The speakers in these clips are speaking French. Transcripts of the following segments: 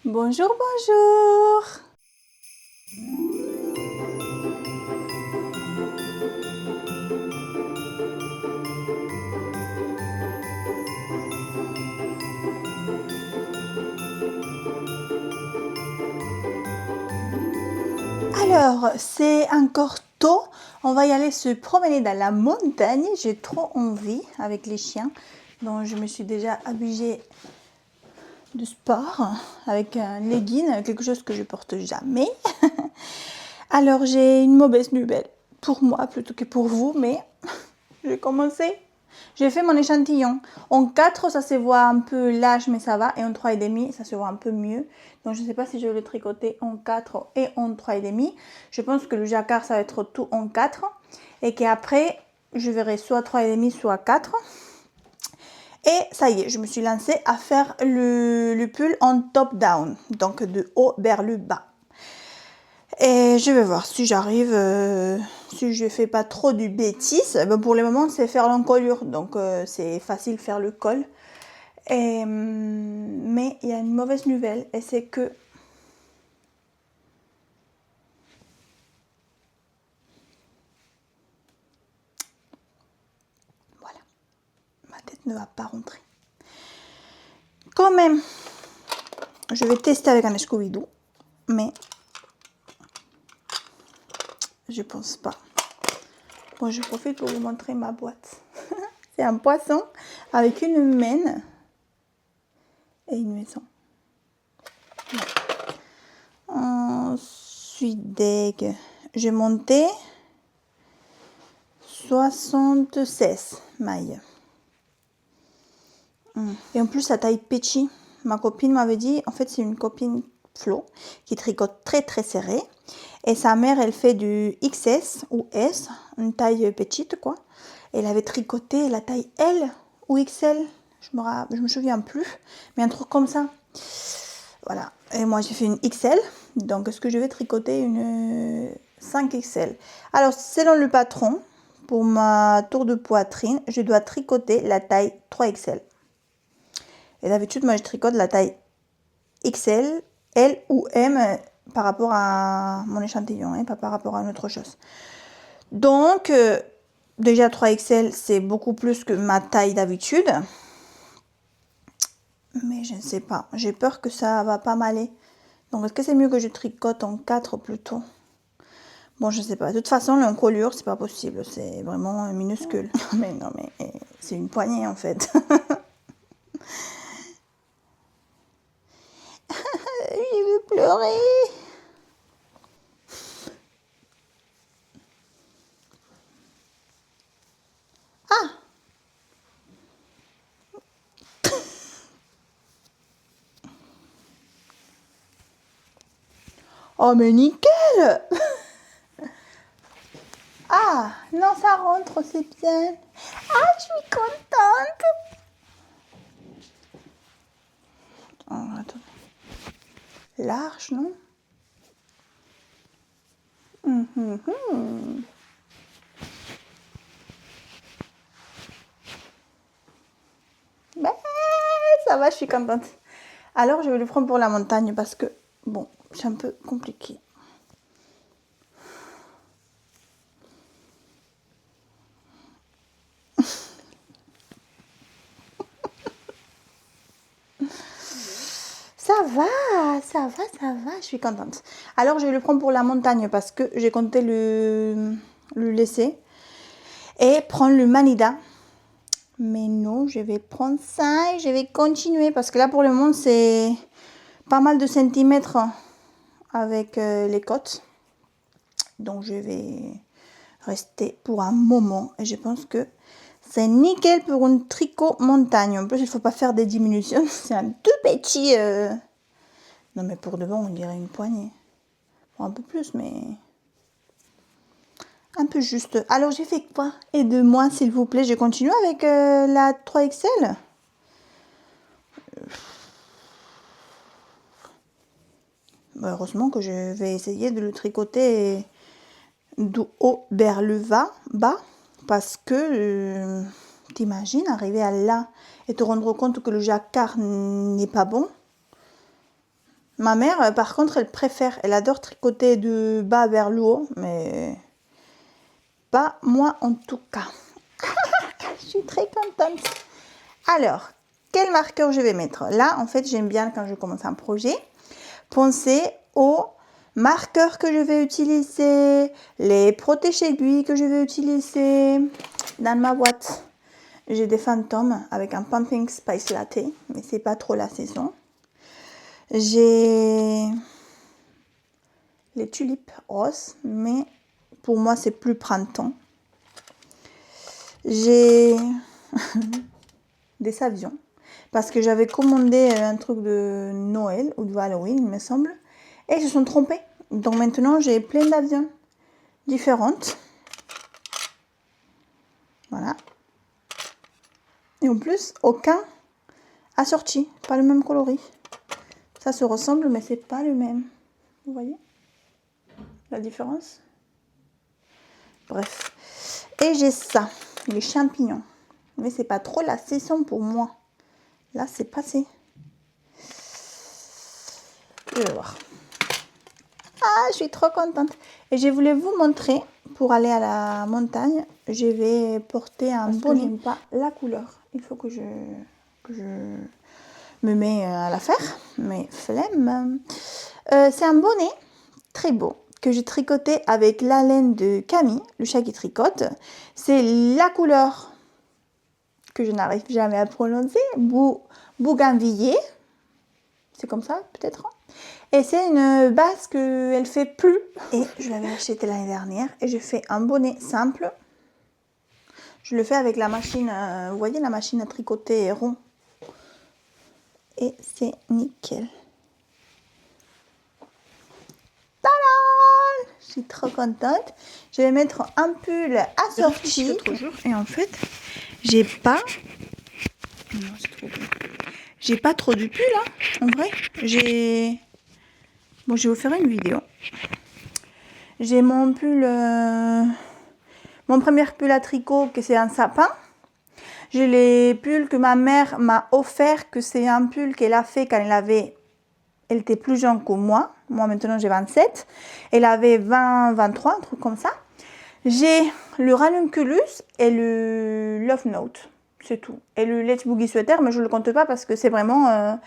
Bonjour, bonjour. Alors, c'est encore tôt. On va y aller se promener dans la montagne. J'ai trop envie avec les chiens. Donc, je me suis déjà habillée de sport avec un legging, quelque chose que je porte jamais. Alors, j'ai une mauvaise nouvelle pour moi plutôt que pour vous, mais j'ai commencé. J'ai fait mon échantillon. En 4, ça se voit un peu large, mais ça va. Et en 3,5, ça se voit un peu mieux. Donc, je ne sais pas si je vais le tricoter en 4 et en 3,5. Je pense que le jacquard, ça va être tout en 4. Et qu'après, je verrai soit 3,5, soit 4. Et ça y est, je me suis lancée à faire le pull en top-down. Donc, de haut vers le bas. Et je vais voir si j'arrive, si je fais pas trop de bêtises. Ben pour le moment, c'est faire l'encolure, donc c'est facile faire le col. Mais il y a une mauvaise nouvelle, et c'est que voilà, ma tête ne va pas rentrer. Quand même, je vais tester avec un Scooby-Doo, mais je pense pas. Bon, je profite pour vous montrer ma boîte. C'est un poisson avec une main et une maison. Ensuite, deg, j'ai monté 76 mailles. Et en plus, la taille petit. Ma copine m'avait dit, en fait, c'est une copine Flo qui tricote très très serré. Et sa mère, elle fait du XS ou S, une taille petite quoi. Elle avait tricoté la taille L ou XL, je me souviens plus, mais un truc comme ça. Voilà. Et moi, j'ai fait une XL. Donc, est-ce que je vais tricoter une 5XL? Alors, selon le patron, pour ma tour de poitrine, je dois tricoter la taille 3XL. Et d'habitude, moi, je tricote la taille XL, L ou M par rapport à mon échantillon, hein, pas par rapport à une autre chose. Donc, déjà 3XL, c'est beaucoup plus que ma taille d'habitude. Mais je ne sais pas. J'ai peur que ça va pas m'aller. Donc, est-ce que c'est mieux que je tricote en 4 plutôt? Bon, je sais pas. De toute façon, l'encolure, c'est pas possible. C'est vraiment minuscule. Mais non, mais c'est une poignée en fait. Je veux pleurer. Ah! Oh, mais nickel! Ah, non, ça rentre, c'est bien. Ah, je suis contente. Oh, attends. Large, non? Ben, ça va, je suis contente. Alors, je vais le prendre pour la montagne parce que, bon, c'est un peu compliqué. Ça va, ça va, ça va, je suis contente. Alors, je vais le prendre pour la montagne parce que j'ai compté le laisser et prendre le Manida. Mais non, je vais prendre ça et je vais continuer parce que là, pour le moment, c'est pas mal de centimètres avec les côtes. Donc, je vais rester pour un moment et je pense que c'est nickel pour un tricot montagne. En plus, il ne faut pas faire des diminutions. C'est un tout petit... Non, mais pour de bon, on dirait une poignée. Bon, un peu plus, mais... un peu juste. Alors, j'ai fait quoi? Aide-moi, s'il vous plaît. Je continue avec la 3XL. Bah, heureusement que je vais essayer de le tricoter du haut vers le bas. Parce que... t'imagines arriver à là et te rendre compte que le jacquard n'est pas bon. Ma mère, par contre, elle adore tricoter du bas vers le haut, mais pas moi en tout cas. Je suis très contente. Alors, quel marqueur je vais mettre? Là, en fait, j'aime bien quand je commence un projet, penser aux marqueurs que je vais utiliser, les protège-aiguilles que je vais utiliser dans ma boîte. J'ai des fantômes avec un pumpkin spice latte, mais c'est pas trop la saison. J'ai les tulipes roses, mais pour moi c'est plus printemps. J'ai des avions parce que j'avais commandé un truc de Noël ou de Halloween, il me semble, et ils se sont trompés. Donc maintenant j'ai plein d'avions différentes. Voilà. Et en plus, aucun assorti, pas le même coloris. Ça se ressemble, mais c'est pas le même. Vous voyez la différence? Bref. Et j'ai ça, les champignons. Mais c'est pas trop la saison pour moi. Là, c'est passé. Je vais voir. Ah, je suis trop contente. Et je voulais vous montrer, pour aller à la montagne, je vais porter un bonnet. Je n'aime pas la couleur. Il faut que je me mets à la faire. Mais flemme. C'est un bonnet très beau que j'ai tricoté avec la laine de Camille, le chat qui tricote. C'est la couleur que je n'arrive jamais à prononcer, bougainvillier. C'est comme ça, peut-être. Et c'est une base qu'elle fait plus. Et je l'avais acheté l'année dernière. Et je fais un bonnet simple. Je le fais avec la machine, vous voyez la machine à tricoter rond. Et c'est nickel. Tadam! Je suis trop contente. Je vais mettre un pull assorti. Et en fait, j'ai pas... Non, c'est trop beau. J'ai pas trop de pull, hein, en vrai. Bon, je vais vous faire une vidéo. J'ai mon pull... Mon premier pull à tricot, que c'est un sapin. J'ai les pulls que ma mère m'a offert, que c'est un pull qu'elle a fait quand elle était plus jeune que moi. Moi, maintenant, j'ai 27. Elle avait 20, 23, un truc comme ça. J'ai le Ranunculus et le Love Note. C'est tout. Et le Let's Boogie Sweater, mais je ne le compte pas parce que c'est vraiment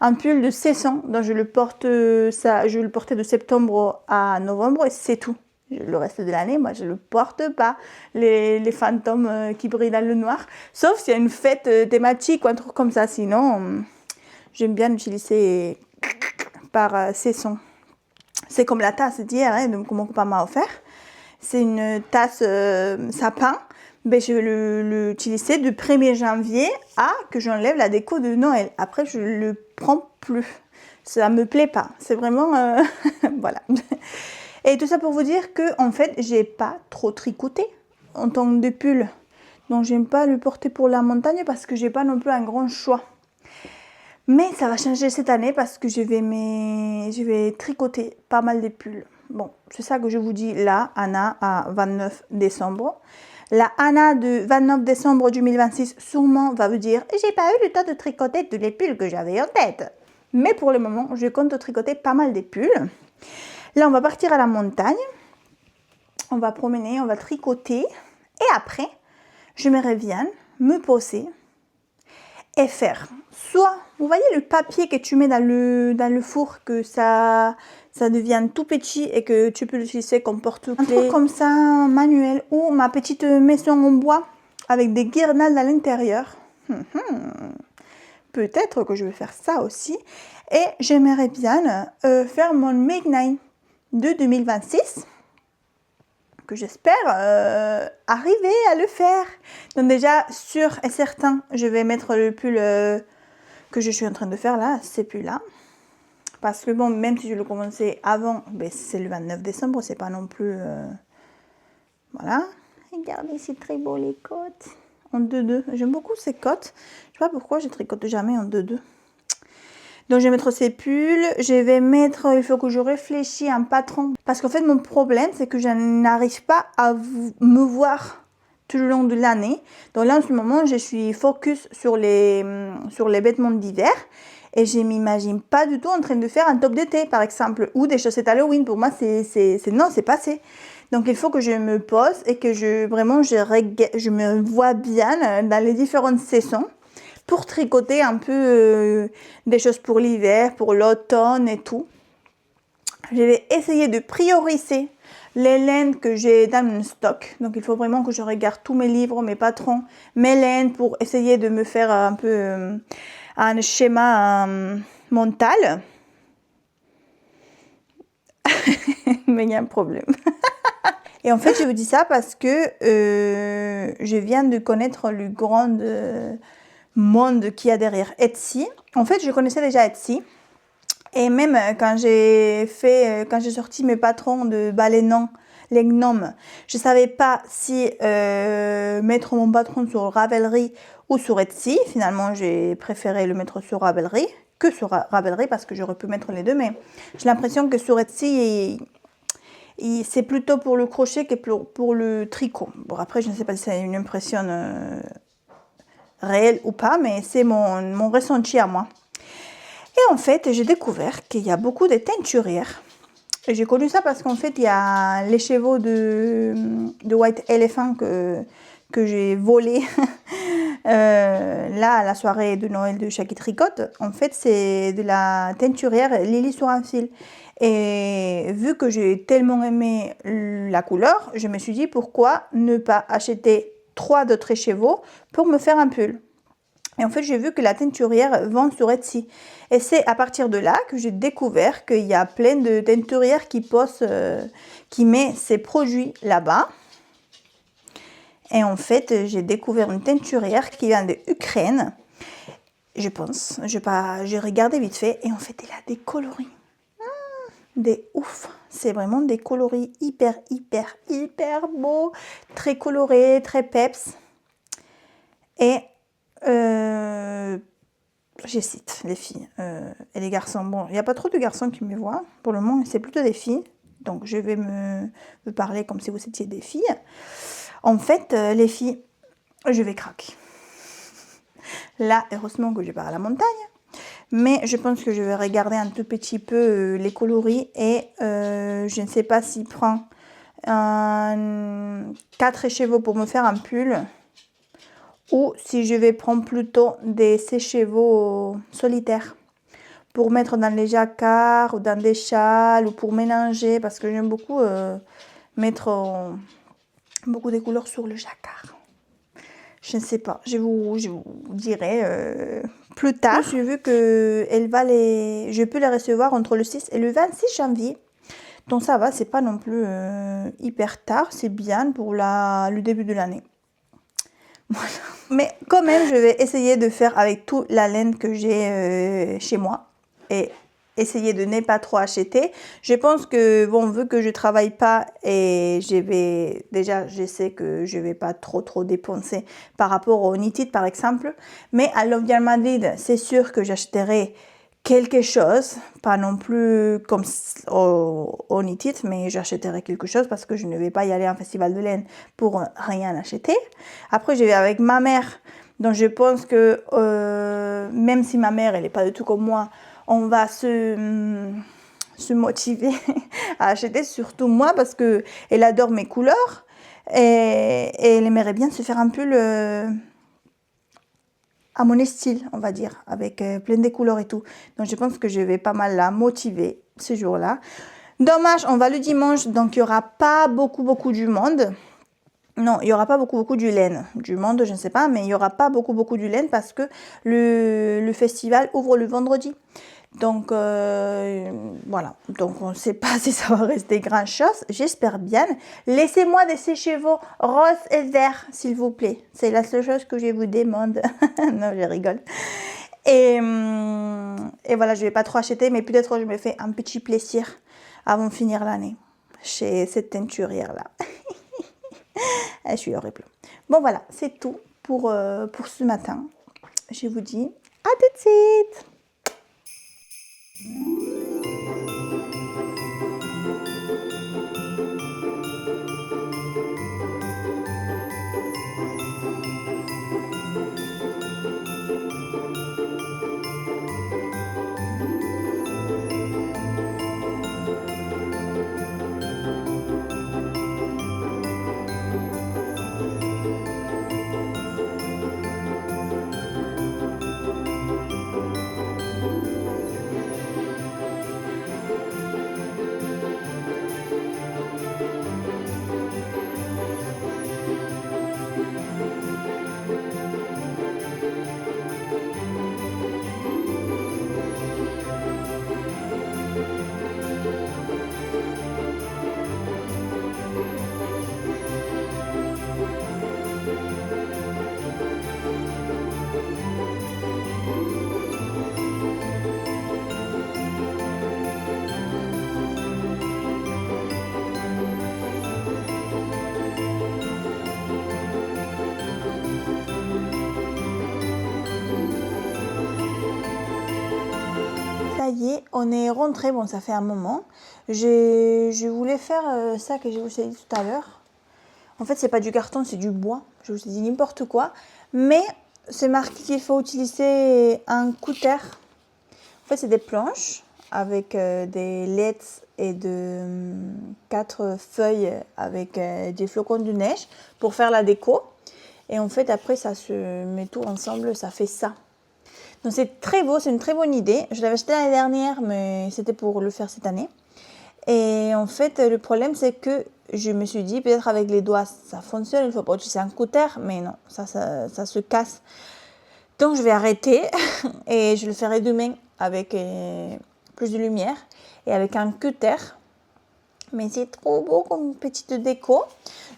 un pull de 16 ans. Donc, je le portais de septembre à novembre et c'est tout. Le reste de l'année, moi, je ne le porte pas, les fantômes qui brillent dans le noir. Sauf s'il y a une fête thématique ou un truc comme ça. Sinon, j'aime bien l'utiliser par saison. C'est comme la tasse d'hier, hein, que mon copain m'a offert. C'est une tasse sapin. Ben, je vais l'utiliser du 1er janvier à que j'enlève la déco de Noël. Après, je ne le prends plus. Ça ne me plaît pas. C'est vraiment... voilà. Et tout ça pour vous dire que en fait, j'ai pas trop tricoté en tant que pull. Donc, j'aime pas le porter pour la montagne parce que j'ai pas non plus un grand choix. Mais ça va changer cette année parce que je vais tricoter pas mal de pulls. Bon, c'est ça que je vous dis là, Anna, à 29 décembre. La Anna de 29 décembre 2026 sûrement va vous dire « J'ai pas eu le temps de tricoter tous les pulls que j'avais en tête. » Mais pour le moment, je compte tricoter pas mal de pulls. Là, on va partir à la montagne. On va promener, on va tricoter. Et après, je me reviens, me poser et faire soit, vous voyez le papier que tu mets dans le four, que ça devient tout petit et que tu peux l'utiliser comme porte-clés. Un truc comme ça, manuel, ou ma petite maison en bois avec des guirlandes à l'intérieur. Peut-être que je vais faire ça aussi. Et j'aimerais bien faire mon Make 9 de 2026. Que j'espère arriver à le faire. Donc déjà, sûr et certain, je vais mettre le pull que je suis en train de faire là, ces pulls-là. Parce que bon, même si je le commençais avant, ben, c'est le 29 décembre, c'est pas non plus... Voilà. Regardez, c'est très beau les côtes. En 2-2. J'aime beaucoup ces côtes. Je sais pas pourquoi je tricote jamais en 2-2. Donc, je vais mettre ces pulls. Je vais mettre... Il faut que je réfléchisse un patron. Parce qu'en fait, mon problème, c'est que je n'arrive pas à me voir tout le long de l'année. Donc là, en ce moment, je suis focus sur les vêtements d'hiver. et je m'imagine pas du tout en train de faire un top d'été par exemple ou des chaussettes Halloween. Pour moi non, c'est passé. Donc il faut que je me pose et que je me vois bien dans les différentes saisons pour tricoter un peu des choses pour l'hiver, pour l'automne et tout. Je vais essayer de prioriser les laines que j'ai dans mon stock. Donc il faut vraiment que je regarde tous mes livres, mes patrons, mes laines pour essayer de me faire un peu un schéma mental. Mais il y a un problème. Et en fait, je vous dis ça parce que je viens de connaître le grand monde qu'il y a derrière Etsy. En fait, je connaissais déjà Etsy. Et même quand j'ai sorti mes patrons de balayant les gnomes, je savais pas si mettre mon patron sur Ravelry ou sur Etsy. Finalement, j'ai préféré le mettre sur Ravelry que sur Ravelry parce que j'aurais pu mettre les deux. Mais j'ai l'impression que sur Etsy, c'est plutôt pour le crochet que pour le tricot. Bon, après, je ne sais pas si c'est une impression réelle ou pas, mais c'est mon ressenti à moi. Et en fait, j'ai découvert qu'il y a beaucoup de teinturières. Et j'ai connu ça parce qu'en fait, il y a les chevaux de White Elephant que j'ai volé là à la soirée de Noël de Shaki Tricote. En fait, c'est de la teinturière Lily sur un fil. Et vu que j'ai tellement aimé la couleur, je me suis dit pourquoi ne pas acheter 3 d'autres chevaux pour me faire un pull. Et en fait, j'ai vu que la teinturière vend sur Etsy. Et c'est à partir de là que j'ai découvert qu'il y a plein de teinturières qui postent, qui met ses produits là-bas. Et en fait, j'ai découvert une teinturière qui vient d'Ukraine, je pense. J'ai regardé vite fait et en fait, elle a des coloris. Des ouf. C'est vraiment des coloris hyper beaux, très colorés, très peps. Et j'hésite, les filles et les garçons. Bon, il n'y a pas trop de garçons qui me voient. Pour le moment, c'est plutôt des filles. Donc, je vais me parler comme si vous étiez des filles. En fait, les filles, je vais craquer. Là, heureusement que je pars à la montagne. Mais je pense que je vais regarder un tout petit peu les coloris. Et je ne sais pas s'il prend 4 chevaux pour me faire un pull. Ou si je vais prendre plutôt des sèche-chevaux solitaires pour mettre dans les jacquards ou dans des châles ou pour mélanger parce que j'aime beaucoup mettre beaucoup de couleurs sur le jacquard. Je ne sais pas, je vous dirai plus tard. J'ai vu que je peux les recevoir entre le 6 et le 26 janvier. Donc ça va, c'est pas non plus hyper tard, c'est bien pour le début de l'année. Voilà. Mais quand même, je vais essayer de faire avec toute la laine que j'ai chez moi et essayer de ne pas trop acheter. Je pense que, bon, vu que je ne travaille pas et je sais que je ne vais pas trop dépenser par rapport au Knitted par exemple. Mais à Love Madrid, c'est sûr que j'achèterai quelque chose, pas non plus comme au Knitted, mais j'achèterai quelque chose parce que je ne vais pas y aller à un festival de laine pour rien acheter. Après, je vais avec ma mère, donc je pense que même si ma mère, elle n'est pas du tout comme moi, on va se motiver à acheter, surtout moi, parce qu'elle adore mes couleurs et elle aimerait bien se faire un pull à mon style, on va dire, avec plein de couleurs et tout. Donc, je pense que je vais pas mal la motiver ce jour-là. Dommage, on va le dimanche, donc il n'y aura pas beaucoup du monde. Non, il n'y aura pas beaucoup du laine. Du monde, je ne sais pas, mais il n'y aura pas beaucoup du laine parce que le festival ouvre le vendredi. Donc, voilà. Donc, on ne sait pas si ça va rester grand-chose. J'espère bien. Laissez-moi des sèche-chevaux roses et verts, s'il vous plaît. C'est la seule chose que je vous demande. Non, je rigole. Et voilà, je ne vais pas trop acheter, mais peut-être je me fais un petit plaisir avant de finir l'année chez cette teinturière-là. Je suis horrible. Bon, voilà, c'est tout pour ce matin. Je vous dis à tout de suite. On est rentré, bon, ça fait un moment. Je voulais faire ça que je vous ai dit tout à l'heure. En fait, c'est pas du carton, c'est du bois. Je vous ai dit n'importe quoi. Mais c'est marqué qu'il faut utiliser un cutter. En fait, c'est des planches avec des LED et de 4 feuilles avec des flocons de neige pour faire la déco. Et en fait, après, ça se met tout ensemble, ça fait ça. Donc, c'est très beau, c'est une très bonne idée. Je l'avais acheté l'année dernière, mais c'était pour le faire cette année. Et en fait, le problème, c'est que je me suis dit, peut-être avec les doigts, ça fonctionne, il ne faut pas utiliser un cutter, mais non, ça se casse. Donc, je vais arrêter et je le ferai demain avec plus de lumière et avec un cutter. Mais c'est trop beau comme petite déco.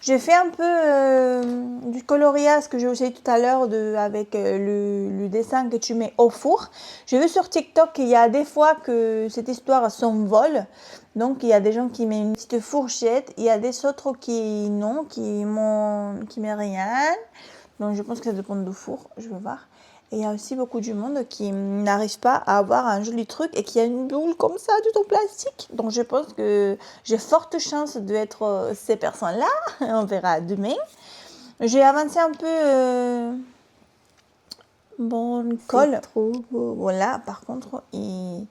J'ai fait un peu du coloriage que j'ai aussi tout à l'heure avec le dessin que tu mets au four. J'ai vu sur TikTok qu'il y a des fois que cette histoire s'envole. Donc il y a des gens qui mettent une petite fourchette. Il y a des autres qui non, qui mettent rien. Donc je pense que ça dépend du four. Je vais voir. Et il y a aussi beaucoup du monde qui n'arrive pas à avoir un joli truc et qui a une boule comme ça, tout en plastique. Donc je pense que j'ai forte chance d'être ces personnes-là. On verra demain. J'ai avancé un peu bon colle. Trop beau. Voilà, par contre, il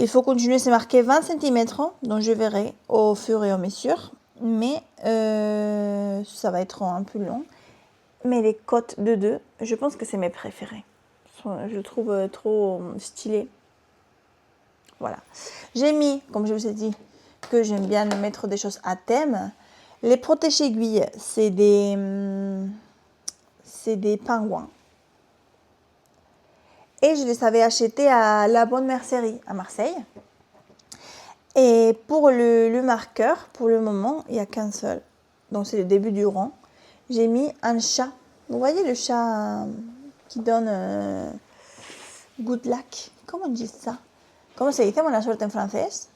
faut continuer. C'est marqué 20 cm, donc je verrai au fur et à mesure. Mais ça va être un peu long. Mais les côtes de 2, je pense que c'est mes préférés. Je le trouve trop stylé. Voilà. J'ai mis, comme je vous ai dit, que j'aime bien mettre des choses à thème. Les protège-aiguilles, c'est des pingouins. Et je les avais achetés à La Bonne Mercerie à Marseille. Et pour le marqueur, pour le moment, il n'y a qu'un seul. Donc c'est le début du rang. J'ai mis un chat. Vous voyez le chat qui donne good luck. Comment on dit ça? Comment se dice buena suerte en français?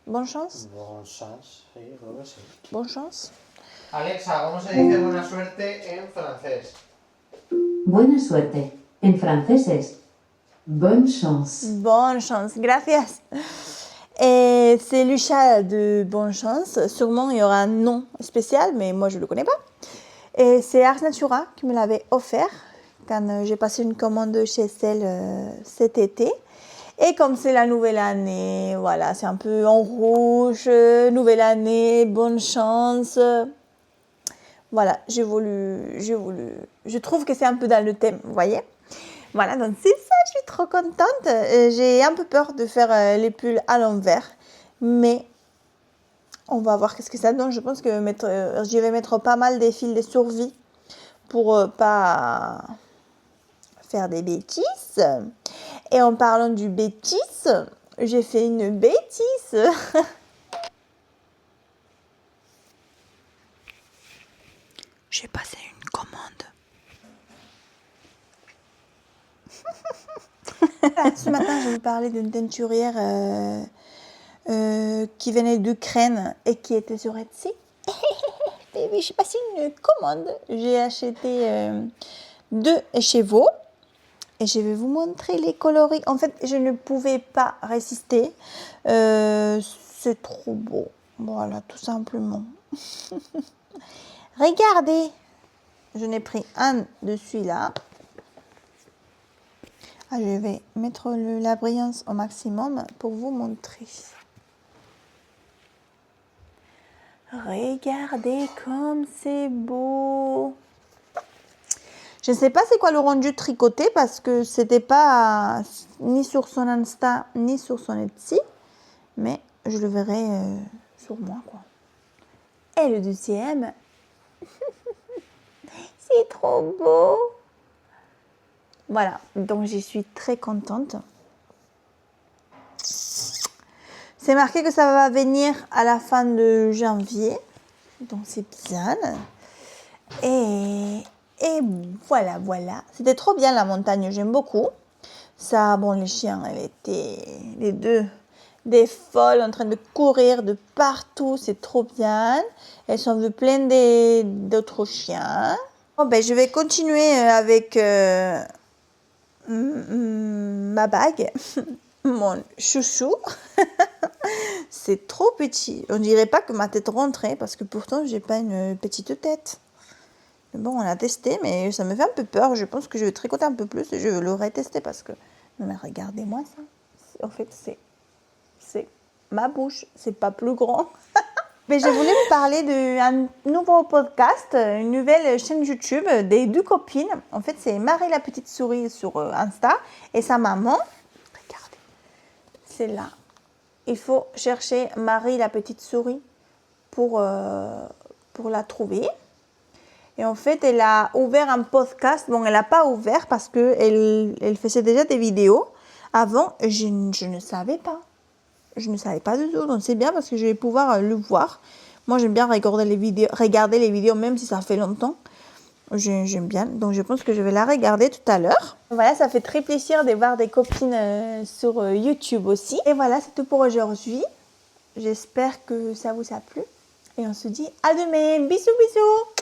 Bonne chance? Bonne chance, sí, creo que sí. Bonne chance? Alexa, ¿cómo se dice buena suerte en francés? Buena suerte. En francés es bonne chance. Bonne chance, gracias. Et c'est le chat de Bonne Chance. Sûrement, il y aura un nom spécial, mais moi, je ne le connais pas. Et c'est Ars Natura qui me l'avait offert quand j'ai passé une commande chez elle cet été. Et comme c'est la nouvelle année, voilà, c'est un peu en rouge, nouvelle année, bonne chance. Voilà, j'ai voulu. Je trouve que c'est un peu dans le thème, vous voyez. Voilà, donc c'est ça, je suis trop contente. J'ai un peu peur de faire les pulls à l'envers, mais on va voir qu'est-ce que ça donne. Je pense que je vais mettre pas mal des fils de survie pour pas faire des bêtises. Et en parlant du bêtise, j'ai fait une bêtise. J'ai passé une commande. Ce matin, je vous parlais d'une teinturière qui venait d'Ukraine et qui était sur Etsy. Oui, j'ai passé une commande. J'ai acheté 2 écheveaux et je vais vous montrer les coloris. En fait, je ne pouvais pas résister. C'est trop beau. Voilà, tout simplement. Regardez. Je n'ai pris un de celui-là. Ah, je vais mettre la brillance au maximum pour vous montrer. Regardez comme c'est beau. Je ne sais pas c'est quoi le rendu tricoté parce que c'était pas ni sur son Insta ni sur son Etsy. Mais je le verrai sur moi, quoi. Et le deuxième. C'est trop beau. Voilà, donc je suis très contente. C'est marqué que ça va venir à la fin de janvier. Donc c'est bien. Et voilà. C'était trop bien la montagne, j'aime beaucoup. Ça, bon, les chiens, elles étaient les deux des folles en train de courir de partout. C'est trop bien. Elles sont vues plein d'autres chiens. Bon, ben, je vais continuer avec ma bague. mon chouchou. C'est trop petit. On dirait pas que ma tête rentrait parce que pourtant j'ai pas une petite tête. Mais bon, on a testé, mais ça me fait un peu peur. Je pense que je vais tricoter un peu plus et je le retester parce que... Mais regardez-moi ça. En fait, c'est ma bouche. C'est pas plus grand. Mais je voulais vous parler d'un nouveau podcast, une nouvelle chaîne YouTube des deux copines. En fait, c'est Marie la petite souris sur Insta et sa maman. Regardez, c'est là. Il faut chercher Marie la petite souris pour la trouver. Et en fait, elle a ouvert un podcast. Bon, elle n'a pas ouvert parce qu'elle faisait déjà des vidéos. Avant, je ne savais pas. Je ne savais pas du tout. Donc, c'est bien parce que je vais pouvoir le voir. Moi, j'aime bien regarder les vidéos même si ça fait longtemps. J'aime bien. Donc, je pense que je vais la regarder tout à l'heure. Voilà, ça fait très plaisir de voir des copines sur YouTube aussi. Et voilà, c'est tout pour aujourd'hui. J'espère que ça vous a plu. Et on se dit à demain. Bisous, bisous.